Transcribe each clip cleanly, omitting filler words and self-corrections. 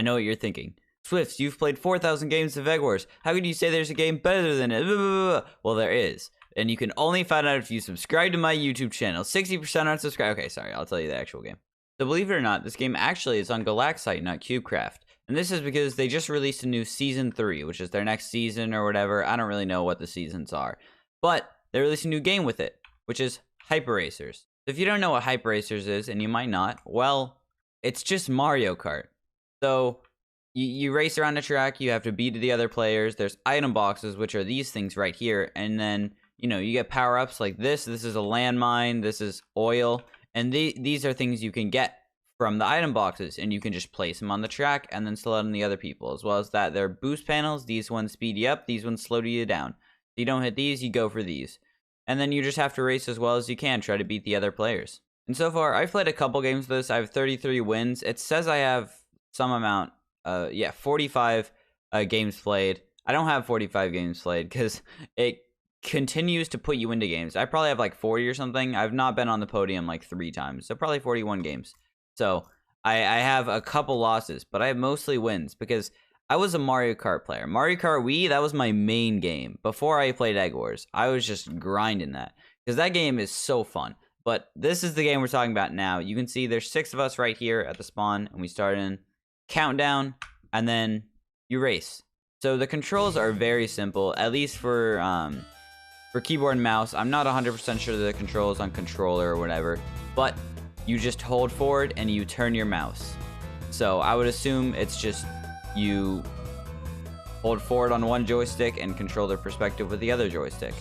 I know what you're thinking. Swiftz, you've played 4,000 games of eggwars. How could you say there's a game better than it? Well, there is. And you can only find out if you subscribe to my YouTube channel. 60% aren't subscribed. Okay, sorry, I'll tell you the actual game. So believe it or not, this game actually is on Galactic, not CubeCraft. And this is because they just released a new Season 3, which is their next season or whatever. I don't really know what the seasons are. But they released a new game with it, which is Hyper Racers. If you don't know what Hyper Racers is, and you might not, well, it's just Mario Kart. So you race around the track, you have to beat the other players. There's item boxes, which are these things right here. And then, you know, you get power-ups like this. This is a landmine. This is oil. And these are things you can get from the item boxes. And you can just place them on the track and then slow down the other people. As well as that, there are boost panels. These ones speed you up. These ones slow you down. If you don't hit these, you go for these. And then you just have to race as well as you can. Try to beat the other players. And so far, I've played a couple games of this. I have 33 wins. It says I have some amount. 45 games played. I don't have 45 games played because it continues to put you into games. I probably have like 40 or something. I've not been on the podium like 3 times, so probably 41 games. So I have a couple losses, but I have mostly wins because I was a Mario Kart player. Mario Kart Wii, that was my main game. Before I played Egg Wars, I was just grinding that because that game is so fun. But this is the game we're talking about now. You can see there's 6 of us right here at the spawn, and we start in countdown, and then you race. So the controls are very simple, at least for keyboard and mouse. I'm not 100% sure the controls on controller or whatever, but you just hold forward and you turn your mouse. So I would assume it's just you hold forward on one joystick and control the perspective with the other joystick.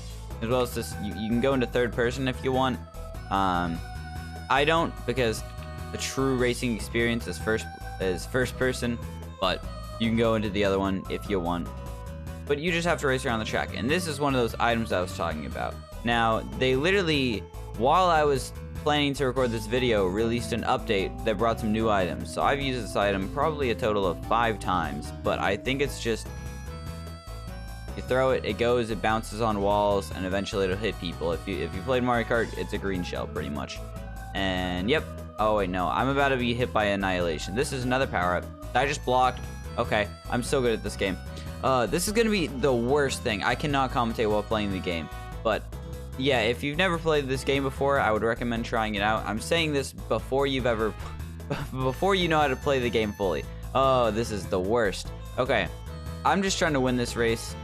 As well as this, you can go into third person if you want. I don't, because the true racing experience is first person, but you can go into the other one if you want. But you just have to race around the track. And this is one of those items I was talking about. Now, they literally, while I was planning to record this video, released an update that brought some new items. So I've used this item probably a total of 5 times, but I think it's just, you throw it, it goes, it bounces on walls, and eventually it'll hit people. If you played Mario Kart, it's a green shell pretty much. And yep. Oh wait, no, I'm about to be hit by Annihilation. This is another power-up. I just blocked. Okay, I'm so good at this game. This is gonna be the worst thing. I cannot commentate while playing the game. But yeah, if you've never played this game before, I would recommend trying it out. I'm saying this before you know how to play the game fully. Oh, this is the worst. Okay, I'm just trying to win this race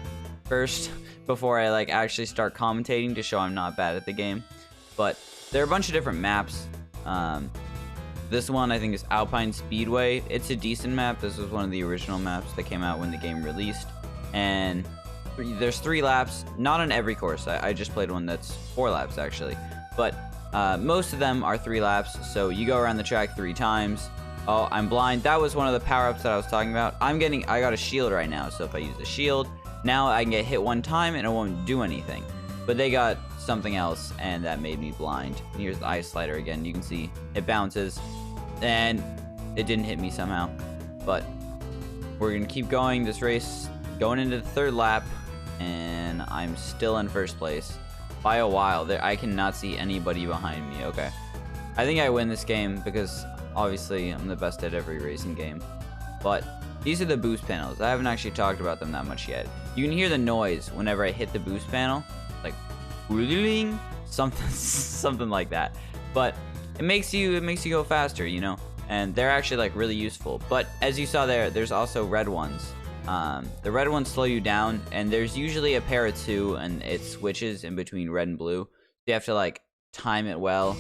first before I like actually start commentating to show I'm not bad at the game. But there are a bunch of different maps. This one I think is Alpine Speedway. It's a decent map. This was one of the original maps that came out when the game released. And there's 3 laps, not on every course. I just played one that's 4 laps actually. But most of them are 3 laps. So you go around the track 3 times. Oh, I'm blind. That was one of the power-ups that I was talking about. I got a shield right now. So if I use the shield, now I can get hit 1 time and it won't do anything. But they got something else, and that made me blind. And here's the ice slider again. You can see it bounces, and it didn't hit me somehow. But we're gonna keep going this race, going into the 3rd lap, and I'm still in 1st place by a while. I cannot see anybody behind me. Okay, I think I win this game because obviously I'm the best at every racing game. But these are the boost panels. I haven't actually talked about them that much yet. You can hear the noise whenever I hit the boost panel. Something like that, but it makes you go faster, you know, and they're actually like really useful. But as you saw there's also red ones. The red ones slow you down, and there's usually a pair of 2, and it switches in between red and blue. You have to like time it well.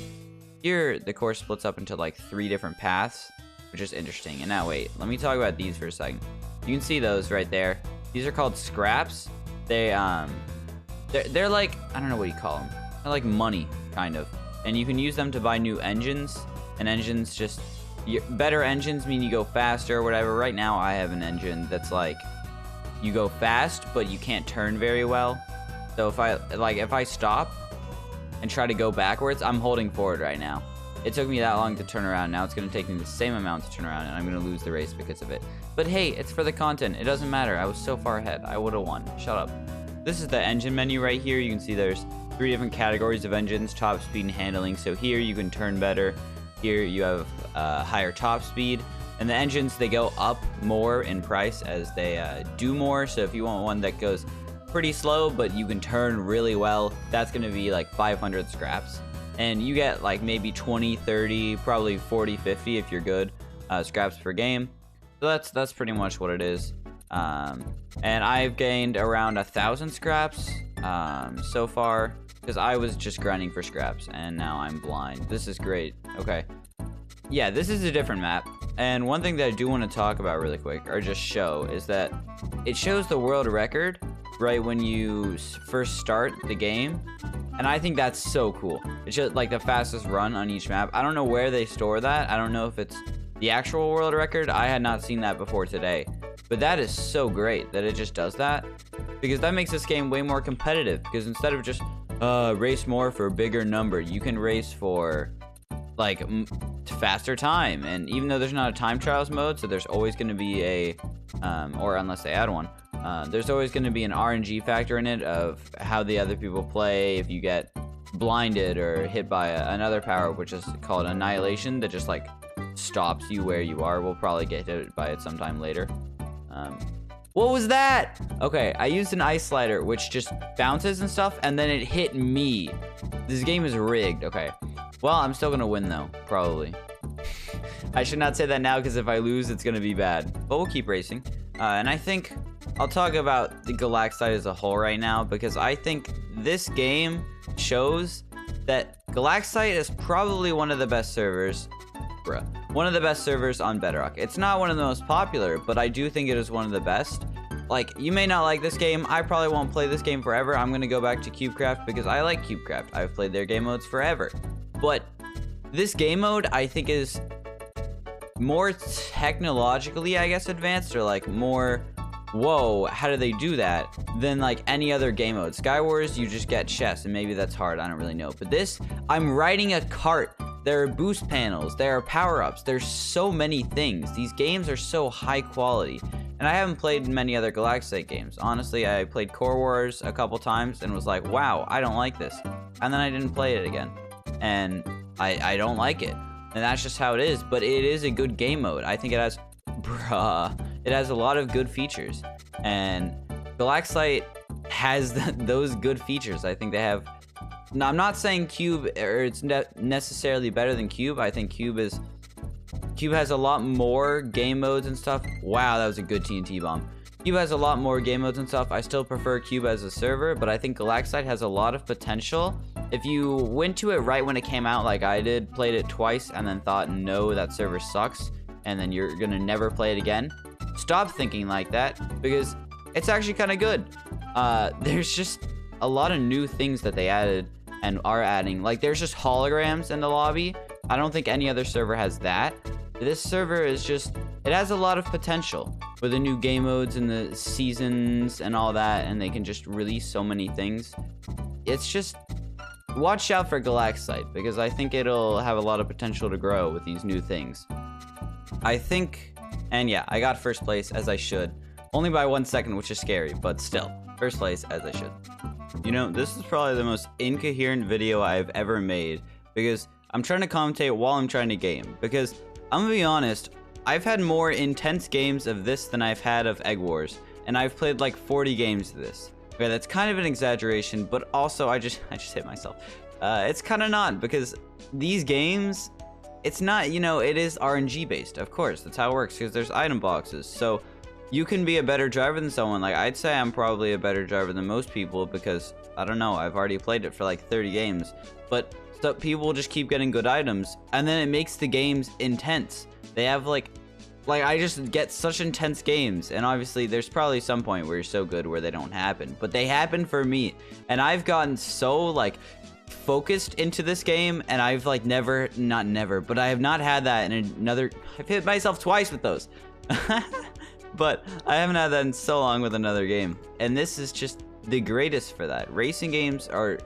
Here the course splits up into like 3 different paths, which is interesting. And now wait, let me talk about these for a second. You can see those right there. These are called scraps. They're like, I don't know what you call them. They're like money, kind of. And you can use them to buy new engines. And engines just, better engines mean you go faster or whatever. Right now I have an engine that's like, you go fast, but you can't turn very well. So if I stop and try to go backwards, I'm holding forward right now. It took me that long to turn around. Now it's going to take me the same amount to turn around, and I'm going to lose the race because of it. But hey, it's for the content. It doesn't matter. I was so far ahead. I would have won. Shut up. This is the engine menu right here. You can see there's 3 different categories of engines: top speed and handling. So here you can turn better. Here you have higher top speed. And the engines, they go up more in price as they do more. So if you want one that goes pretty slow, but you can turn really well, that's going to be like 500 scraps. And you get like maybe 20, 30, probably 40, 50 if you're good, scraps per game. So that's pretty much what it is. And I've gained around 1,000 scraps so far, because I was just grinding for scraps, and now I'm blind. This is great. Okay. Yeah, this is a different map. And one thing that I do want to talk about really quick, or just show, is that it shows the world record right when you first start the game. And I think that's so cool. It's just like the fastest run on each map. I don't know where they store that. I don't know if it's the actual world record. I had not seen that before today. But that is so great that it just does that, because that makes this game way more competitive. Because instead of just race more for a bigger number, you can race for like faster time. And even though there's not a time trials mode, so there's always going to be a or unless they add one, there's always going to be an RNG factor in it of how the other people play. If you get blinded or hit by another power, which is called annihilation, that just like stops you where you are. We'll probably get hit by it sometime later. What was that? Okay, I used an ice slider, which just bounces and stuff, and then it hit me. This game is rigged. Okay. Well, I'm still gonna win though, probably. I should not say that now, because if I lose, it's gonna be bad. But we'll keep racing. And I think I'll talk about the Galactic as a whole right now, because I think this game shows that Galactic is probably one of the best servers. One of the best servers on Bedrock. It's not one of the most popular, but I do think it is one of the best. Like, you may not like this game. I probably won't play this game forever. I'm gonna go back to CubeCraft because I like CubeCraft. I've played their game modes forever. But this game mode, I think, is more technologically, I guess, advanced, or like more, whoa, how do they do that, than like any other game mode. Skywars, you just get chests, and maybe that's hard. I don't really know. But this, I'm riding a cart. There are boost panels, there are power-ups, there's so many things. These games are so high quality. And I haven't played many other Galactic games. Honestly, I played Core Wars a couple times and was like, wow, I don't like this. And then I didn't play it again. And I don't like it. And that's just how it is, but it is a good game mode. I think it has, it has a lot of good features. And Galactic has those good features. I think they have. Now, I'm not saying Cube, or it's necessarily better than Cube. I think Cube has a lot more game modes and stuff. Wow, that was a good TNT bomb. Cube has a lot more game modes and stuff. I still prefer Cube as a server, but I think Galactic has a lot of potential. If you went to it right when it came out, like I did, played it twice, and then thought, no, that server sucks, and then you're gonna never play it again, stop thinking like that, because it's actually kind of good. There's just a lot of new things that they added and are adding. Like, there's just holograms in the lobby. I don't think any other server has that. This server is just, it has a lot of potential with the new game modes and the seasons and all that, and they can just release so many things. It's just, watch out for Galactic, because I think it'll have a lot of potential to grow with these new things. I think, and yeah, I got first place, as I should. Only by 1 second, which is scary, but still, first place as I should. You know, this is probably the most incoherent video I've ever made, because I'm trying to commentate while I'm trying to game. Because, I'm gonna be honest, I've had more intense games of this than I've had of Egg Wars, and I've played like 40 games of this. Okay, that's kind of an exaggeration, but also I just hit myself. It's kind of not, because these games, it's not, you know, it is RNG based, of course, that's how it works, because there's item boxes. So you can be a better driver than someone. Like, I'd say I'm probably a better driver than most people, because, I don't know, I've already played it for like 30 games. But so people just keep getting good items, and then it makes the games intense. They have like I just get such intense games, and obviously there's probably some point where you're so good where they don't happen. But they happen for me, and I've gotten so like focused into this game, and I've like not never, but I have not had that in another. I've hit myself twice with those. But I haven't had that in so long with another game. And this is just the greatest for that. Racing games are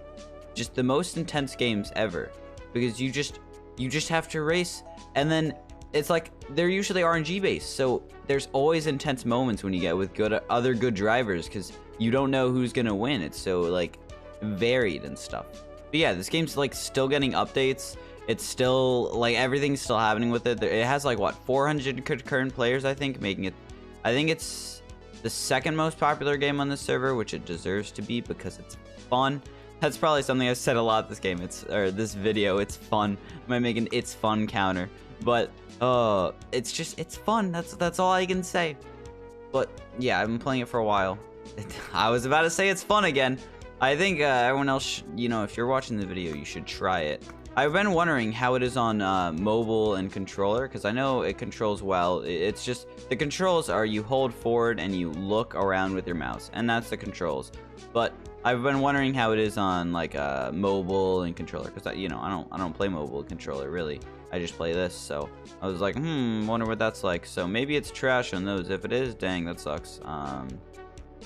just the most intense games ever, because you just have to race, and then it's like they're usually RNG based, so there's always intense moments when you get with other good drivers, because you don't know who's gonna win. It's so like varied and stuff. But yeah, this game's like still getting updates. It's still, like, everything's still happening with it. It has, like, what, 400 concurrent players, I think, making it, I think it's the second most popular game on this server, which it deserves to be because it's fun. That's probably something I've said a lot this game. This video. It's fun. I might make an "it's fun" counter, but it's fun. That's all I can say. But yeah, I've been playing it for a while. I was about to say it's fun again. I think everyone else, if you're watching the video, you should try it. I've been wondering how it is on mobile and controller, because I know it controls well. It's just, the controls are you hold forward and you look around with your mouse, and that's the controls. But I've been wondering how it is on like mobile and controller, because I don't play mobile controller really. I just play this, so I was like, wonder what that's like. So maybe it's trash on those. If it is, dang, that sucks.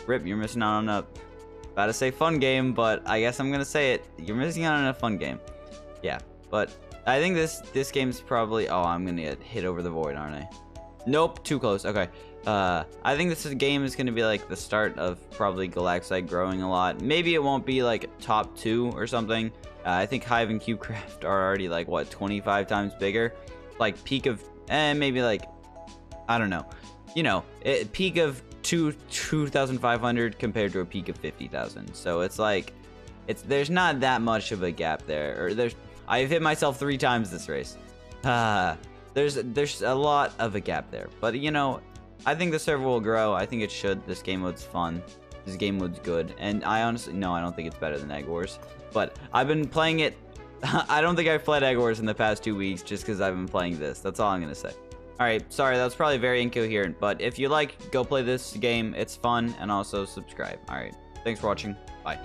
Rip, you're missing out on a, about to say fun game, but I guess I'm gonna say it. You're missing out on a fun game. Yeah, but I think this game's probably, oh, I'm gonna get hit over the void, aren't I? Nope, too close. Okay. I think this game is gonna be like the start of probably Galactic growing a lot. Maybe it won't be like top 2 or something. I think Hive and CubeCraft are already like, what, 25 times bigger? Like peak of, maybe like, I don't know. Peak of 2,500 compared to a peak of 50,000. So it's like, there's not that much of a gap there. Or I've hit myself 3 times this race. There's a lot of a gap there. But I think the server will grow. I think it should. This game mode's fun. This game mode's good. And I honestly, no, I don't think it's better than Egg Wars. But I've been playing it. I don't think I've played Egg Wars in the past 2 weeks just because I've been playing this. That's all I'm going to say. Alright, sorry, that was probably very incoherent. But if you like, go play this game. It's fun. And also subscribe. Alright, thanks for watching. Bye.